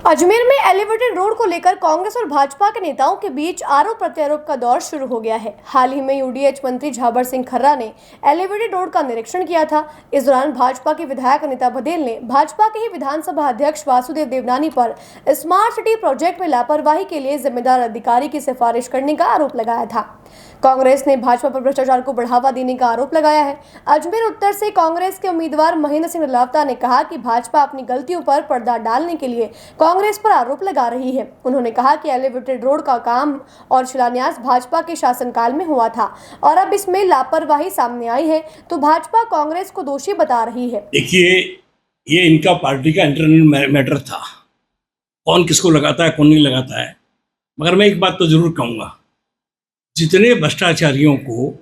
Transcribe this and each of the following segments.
अजमेर में elevated road को लेकर कांग्रेस और भाजपा के नेताओं के बीच आरोप प्रत्यारोप का दौर शुरू हो गया है। हाल ही में यूडीएच मंत्री झाबर सिंह खर्रा ने एलिवेटेड रोड का निरीक्षण किया था। इस दौरान भाजपा के विधायक अनिता बघेल ने भाजपा के ही विधानसभा अध्यक्ष वासुदेव देवनानी पर स्मार्ट सिटी प्रोजेक्ट में लापरवाही के लिए जिम्मेदार अधिकारी की सिफारिश करने का आरोप लगाया था। कांग्रेस ने भाजपा पर भ्रष्टाचार को बढ़ावा देने का आरोप लगाया है। अजमेर उत्तर से कांग्रेस के उम्मीदवार महेंद्र सिंह लावता ने कहा कि भाजपा अपनी गलतियों पर पर्दा डालने के लिए कांग्रेस पर आरोप लगा रही है। उन्होंने कहा कि एलिवेटेड रोड का काम और शिलान्यास भाजपा के शासनकाल में हुआ था और अब इसमें लापरवाही सामने आई है तो भाजपा कांग्रेस को दोषी बता रही है। देखिए, ये इनका पार्टी का इंटरनल मैटर था, कौन किसको लगाता है कौन नहीं लगाता है। मगर मैं एक बात तो जरूर कहूँगा, जितने भ्रष्टाचारियों को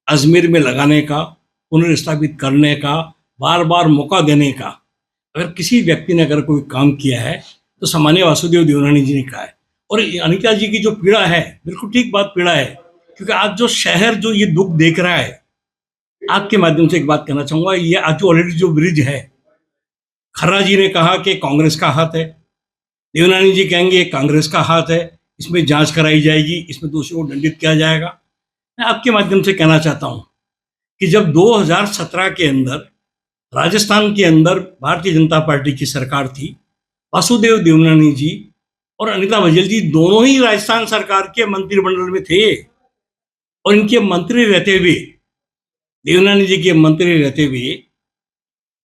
अजमेर में लगाने का, पुनर्स्थापित करने का, बार बार मौका देने का, अगर किसी व्यक्ति ने अगर कोई काम किया है तो सामान्य वासुदेव देवनानी जी ने कहा है। और अनिता जी की जो पीड़ा है, बिल्कुल ठीक बात पीड़ा है, क्योंकि आज जो शहर जो ये दुख देख रहा है, आपके माध्यम से एक बात कहना चाहूँगा, ये आज जो ऑलरेडी जो ब्रिज है, खर्रा जी ने कहा कि कांग्रेस का हाथ है, देवनानी जी कहेंगे कांग्रेस का हाथ है, इसमें जांच कराई जाएगी, इसमें दोषियों को दंडित किया जाएगा। मैं आपके माध्यम से कहना चाहता हूं कि जब 2017 के अंदर राजस्थान के अंदर भारतीय जनता पार्टी की सरकार थी, वासुदेव देवनानी जी और अनिता बघेल जी दोनों ही राजस्थान सरकार के मंत्रिमंडल में थे और इनके मंत्री रहते हुए, देवनानी जी के मंत्री रहते हुए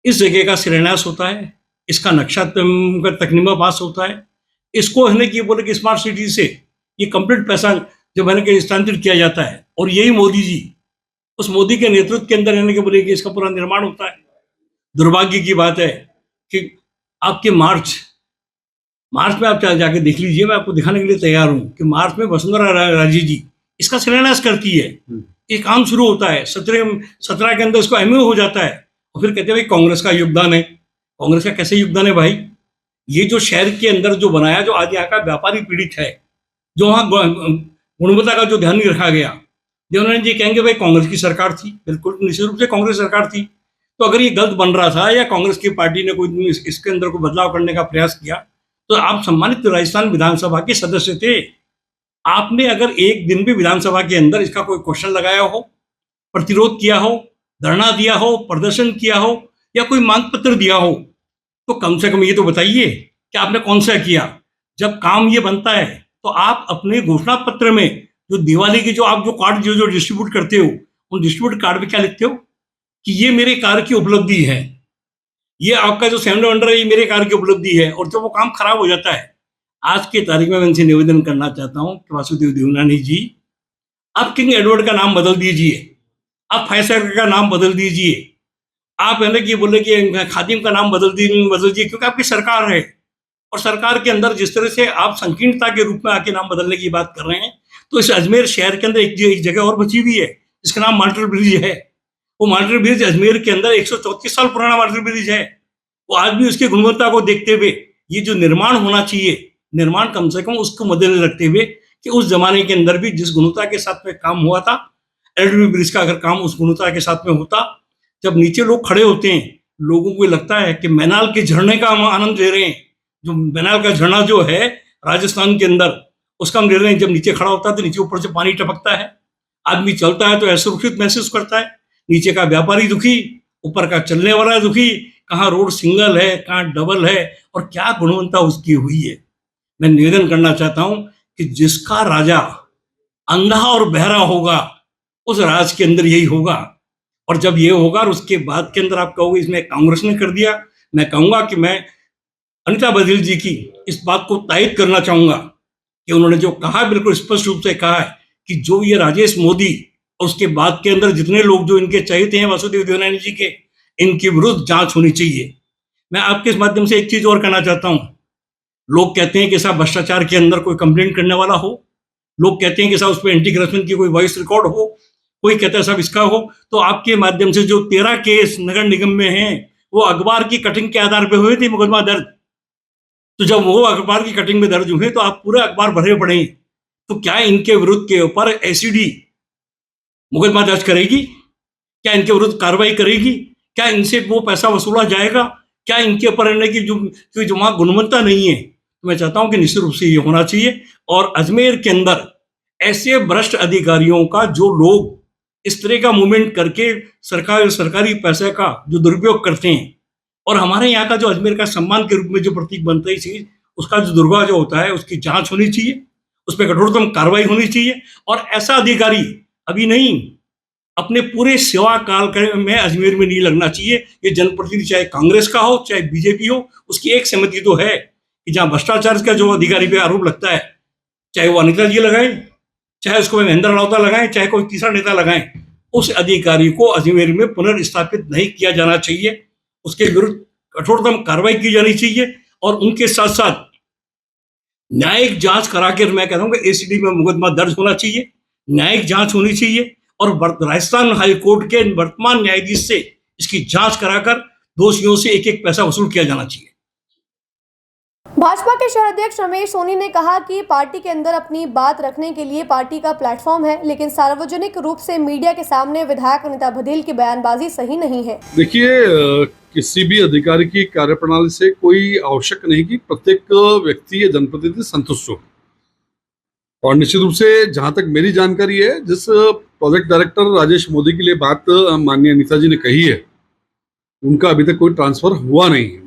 इस जगह का शिलान्यास होता है, इसका नक्शा तकनीमा पास होता है, इसको है कि बोले कि स्मार्ट सिटी से ये कंप्लीट पैसा जब है कि स्थानांतरित किया जाता है और यही मोदी जी, उस मोदी के नेतृत्व के अंदर है कि बोले कि इसका पूरा निर्माण होता है। दुर्भाग्य की बात है कि आपके मार्च में आप जाके देख लीजिए, मैं आपको दिखाने के लिए तैयार हूँ कि मार्च में वसुंधरा राजे जी इसका शिलान्यास करती है, ये काम शुरू होता है, 17 के अंदर इसको एमओ हो जाता है और फिर कहते हैं भाई कांग्रेस का योगदान है। कांग्रेस का कैसे योगदान है भाई? ये जो शहर के अंदर जो बनाया, जो आज यहाँ का व्यापारी पीड़ित है, जो वहाँ गुणवत्ता का जो ध्यान नहीं रखा गया, देवनानी जी कहेंगे भाई कांग्रेस की सरकार थी, बिल्कुल निश्चित रूप से कांग्रेस सरकार थी। तो अगर ये गलत बन रहा था या कांग्रेस की पार्टी ने कोई इसके अंदर कोई बदलाव करने का प्रयास किया, तो आप सम्मानित राजस्थान विधानसभा के सदस्य थे, आपने अगर एक दिन भी विधानसभा के अंदर इसका कोई क्वेश्चन लगाया हो, प्रतिरोध किया हो, धरना दिया हो, प्रदर्शन किया हो या कोई मांग पत्र दिया हो, तो कम से कम ये तो बताइए कि आपने कौन सा किया। जब काम ये बनता है तो आप अपने घोषणा पत्र में जो दिवाली के जो आप जो कार्ड जो डिस्ट्रीब्यूट करते हो, उन डिस्ट्रीब्यूट कार्ड में क्या लिखते हो कि ये मेरे कार्य की उपलब्धि है, ये आपका जो सेवन वंडर है ये मेरे कार्य की उपलब्धि है। और जब वो काम खराब हो जाता है, आज के तारीख में मैं इनसे निवेदन करना चाहता हूँ कि वासुदेव देवनानी जी, आप किंग एडवर्ड का नाम बदल दीजिए, आप फाइव का नाम बदल दीजिए, आप है ना कि बोले कि खादिम का नाम बदल दीजिए, क्योंकि आपकी सरकार है और सरकार के अंदर जिस तरह से आप संकीर्णता के रूप में आके नाम बदलने की बात कर रहे हैं, तो इस अजमेर शहर के अंदर एक जगह और बची हुई है जिसका नाम माल्टर ब्रिज है। वो माल्टर ब्रिज अजमेर के अंदर 134 साल पुराना माल्टर ब्रिज है। वो आज भी उसकी गुणवत्ता को देखते हुए ये जो निर्माण होना चाहिए, निर्माण कम से कम उसको मद्देनजर रखते हुए कि उस जमाने के अंदर भी जिस गुणवत्ता के साथ में काम हुआ था, एलडब्ल्यू ब्रिज का अगर काम उस गुणवत्ता के साथ में होता, जब नीचे लोग खड़े होते हैं, लोगों को लगता है कि मैनाल के झरने का हम आनंद ले रहे हैं। जो मैनाल का झरना जो है राजस्थान के अंदर, उसका हम ले रहे हैं। जब नीचे खड़ा होता है तो नीचे ऊपर से पानी टपकता है, आदमी चलता है तो असुरक्षित महसूस करता है। नीचे का व्यापारी दुखी, ऊपर का चलने वाला दुखी, कहाँ रोड सिंगल है, कहाँ डबल है और क्या गुणवत्ता उसकी हुई है। मैं निवेदन करना चाहता हूं कि जिसका राजा अंधा और बहरा होगा, उस राज के अंदर यही होगा। और जब ये होगा और उसके बाद के अंदर आप कहोगे इसमें कांग्रेस ने कर दिया, मैं कहूंगा कि मैं अनिता बघेल जी की इस बात को तायद करना चाहूंगा कि उन्होंने जो कहा, बिल्कुल स्पष्ट रूप से कहा है कि जो ये राजेश मोदी और उसके बाद के अंदर जितने लोग जो इनके चहेते हैं वासुदेव देवनानी जी के, इनके विरुद्ध जांच होनी चाहिए। मैं आपके इस माध्यम से एक चीज और कहना चाहता हूं, लोग कहते हैं कि साहब भ्रष्टाचार के अंदर कोई कंप्लेंट करने वाला हो, लोग कहते हैं कि साहब उस पर एंटी करप्शन की कोई वॉइस रिकॉर्ड हो, कोई कहता है साहब इसका हो, तो आपके माध्यम से जो 13 केस नगर निगम में हैं वो अखबार की कटिंग के आधार पर हुए थे मुकदमा दर्ज। तो जब वो अखबार की कटिंग में दर्ज हुए तो आप पूरा अखबार भरे पड़े, तो क्या इनके विरुद्ध के ऊपर एसीडी मुकदमा दर्ज करेगी? क्या इनके विरुद्ध कार्रवाई करेगी? क्या इनसे वो पैसा वसूला जाएगा? क्या इनके ऊपर कि जो वहां गुणवत्ता नहीं है? तो मैं चाहता हूं कि निश्चित रूप से ये होना चाहिए। और अजमेर के अंदर ऐसे भ्रष्ट अधिकारियों का जो लोग इस तरह का मूवमेंट करके सरकारी पैसे का जो दुरुपयोग करते हैं, और हमारे यहाँ का जो अजमेर का सम्मान के रूप में जो प्रतीक बनता है चीज, उसका जो दुर्गा जो होता है उसकी जांच होनी चाहिए, उस पर कठोरतम कार्रवाई होनी चाहिए। और ऐसा अधिकारी अभी नहीं, अपने पूरे सेवा काल में अजमेर में नहीं लगना चाहिए। ये जनप्रतिनिधि चाहे कांग्रेस का हो चाहे बीजेपी हो, उसकी एक सहमति तो है कि जहां भ्रष्टाचार का जो अधिकारी पे आरोप लगता है, चाहे वो अनिता जी लगाए, चाहे उसको महेंद्र राउता लगाएं, चाहे कोई तीसरा नेता लगाएं, उस अधिकारी को अजमेर में पुनर्स्थापित नहीं किया जाना चाहिए। उसके विरुद्ध कठोरतम कार्रवाई की जानी चाहिए। और उनके साथ साथ न्यायिक जांच करा के, मैं कहता हूं कि एसीडी में मुकदमा दर्ज होना चाहिए, न्यायिक जांच होनी चाहिए, और राजस्थान हाईकोर्ट के वर्तमान न्यायाधीश से इसकी जांच कराकर दोषियों से एक एक पैसा वसूल किया जाना चाहिए। भाजपा के शहर अध्यक्ष रमेश सोनी ने कहा कि पार्टी के अंदर अपनी बात रखने के लिए पार्टी का प्लेटफॉर्म है, लेकिन सार्वजनिक रूप से मीडिया के सामने विधायक अनिता भदेल की बयानबाजी सही नहीं है। देखिए, किसी भी अधिकारी की कार्यप्रणाली से कोई आवश्यक नहीं कि प्रत्येक व्यक्ति या जनप्रतिनिधि संतुष्ट हो। और निश्चित रूप से जहां तक मेरी जानकारी है, जिस प्रोजेक्ट डायरेक्टर राजेश मोदी के लिए बात माननीय अनिता जी ने कही है, उनका अभी तक कोई ट्रांसफर हुआ नहीं है।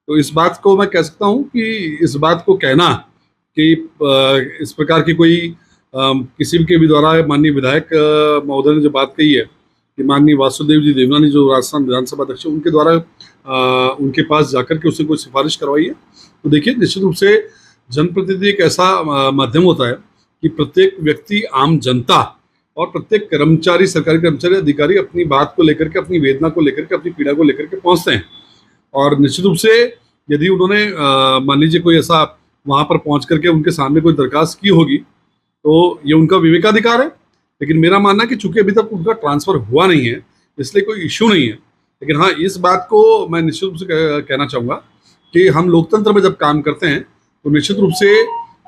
तो इस बात को मैं कह सकता हूं कि इस बात को कहना कि इस प्रकार की कोई किसी के भी द्वारा माननीय विधायक महोदय ने जो बात कही है कि माननीय वासुदेव जी देवनानी जो राजस्थान विधानसभा अध्यक्ष, उनके द्वारा उनके पास जाकर के उसने कोई सिफारिश करवाई है, तो देखिए निश्चित रूप से जनप्रतिनिधि एक ऐसा माध्यम होता है कि प्रत्येक व्यक्ति, आम जनता और प्रत्येक कर्मचारी, सरकारी कर्मचारी, अधिकारी अपनी बात को लेकर के, अपनी वेदना को लेकर के, अपनी पीड़ा को लेकर के पहुंचते हैं। और निश्चित रूप से यदि उन्होंने मान लीजिए कोई ऐसा वहाँ पर पहुँच करके उनके सामने कोई दरखास्त की होगी, तो ये उनका विवेकाधिकार है। लेकिन मेरा मानना है कि चूंकि अभी तक उनका ट्रांसफ़र हुआ नहीं है, इसलिए कोई इश्यू नहीं है। लेकिन हाँ, इस बात को मैं निश्चित रूप से कहना चाहूँगा कि हम लोकतंत्र में जब काम करते हैं तो निश्चित रूप से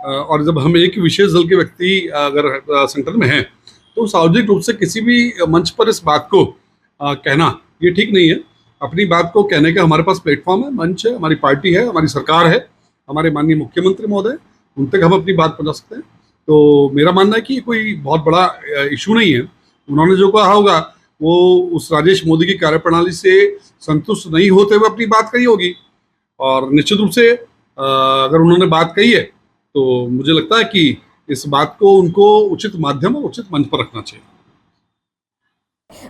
और जब हम एक विशेष दल के व्यक्ति अगर संगठन में हैं, तो सार्वजनिक रूप से किसी भी मंच पर इस बात को कहना ये ठीक नहीं है। अपनी बात को कहने का हमारे पास प्लेटफॉर्म है, मंच है, हमारी पार्टी है, हमारी सरकार है, हमारे माननीय मुख्यमंत्री महोदय, उन तक हम अपनी बात पहुंचा सकते हैं। तो मेरा मानना है कि कोई बहुत बड़ा इशू नहीं है। उन्होंने जो कहा होगा वो उस राजेश मोदी की कार्यप्रणाली से संतुष्ट नहीं होते हुए अपनी बात कही होगी। और निश्चित रूप से अगर उन्होंने बात कही है तो मुझे लगता है कि इस बात को उनको उचित माध्यम और उचित मंच पर रखना चाहिए।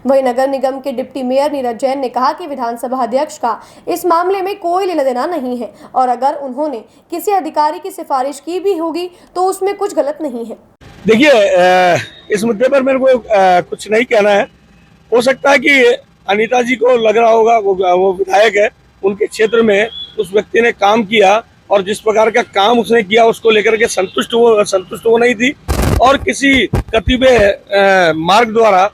वहीं नगर निगम के डिप्टी मेयर नीरज जैन ने कहा कि विधानसभा अध्यक्ष का इस मामले में कोई लेना देना नहीं है, और अगर उन्होंने किसी अधिकारी की सिफारिश की भी होगी तो उसमें कुछ गलत नहीं है। देखिए, इस मुद्दे पर मेरे को कुछ नहीं कहना है। हो सकता है कि अनीता जी को लग रहा होगा वो विधायक है, उनके क्षेत्र में उस व्यक्ति ने काम किया और जिस प्रकार का काम उसने किया उसको लेकर के संतुष्ट वो नहीं थी, और किसी कतिपय मार्ग द्वारा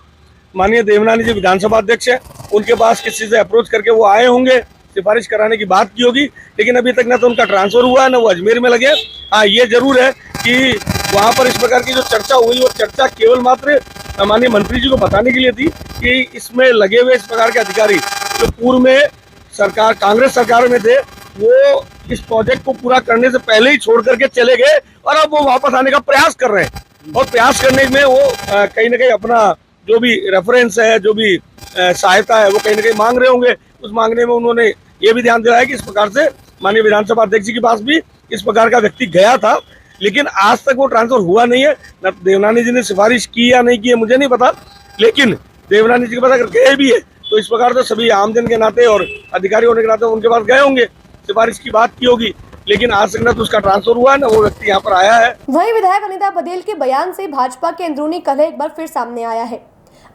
माननीय देवनानी जी विधानसभा अध्यक्ष है, उनके पास किसी से अप्रोच करके वो आए होंगे, सिफारिश कराने की बात की होगी, लेकिन अभी तक ना तो उनका ट्रांसफर हुआ है ना वो अजमेर में लगे। हाँ, ये जरूर है कि वहाँ पर इस प्रकार की जो चर्चा हुई वो चर्चा केवल मात्र माननीय मंत्री जी को बताने के लिए थी कि इसमें लगे हुए इस प्रकार के अधिकारी जो पूर्व में सरकार, कांग्रेस सरकार में थे, वो इस प्रोजेक्ट को पूरा करने से पहले ही छोड़ करके चले गए और अब वो वापस आने का प्रयास कर रहे हैं। और प्रयास करने में वो कहीं ना कहीं अपना जो भी रेफरेंस है, जो भी सहायता है, वो कहीं ना कहीं मांग रहे होंगे। उस मांगने में उन्होंने ये भी ध्यान दिलाया कि इस प्रकार से माननीय विधानसभा अध्यक्ष जी के पास भी इस प्रकार का व्यक्ति गया था, लेकिन आज तक वो ट्रांसफर हुआ नहीं है। न देवनानी जी ने सिफारिश की या नहीं की है मुझे नहीं पता, लेकिन देवनानी जी के पास अगर गए भी है तो इस प्रकार से सभी आमजन के नाते और अधिकारी होने के नाते उनके पास गए होंगे, सिफारिश की बात की होगी, लेकिन आज तक न तो उसका ट्रांसफर हुआ है न वो व्यक्ति यहाँ पर आया है। वहीं विधायक अनिता भदेल के बयान से भाजपा के अंदरूनी कलह एक बार फिर सामने आया है।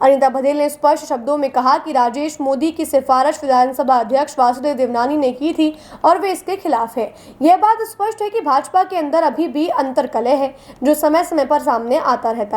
अनिता भदेल ने स्पष्ट शब्दों में कहा कि राजेश मोदी की सिफारिश विधानसभा अध्यक्ष वासुदेव देवनानी ने की थी और वे इसके खिलाफ है। यह बात स्पष्ट है कि भाजपा के अंदर अभी भी अंतर्कलह है जो समय समय पर सामने आता रहता है।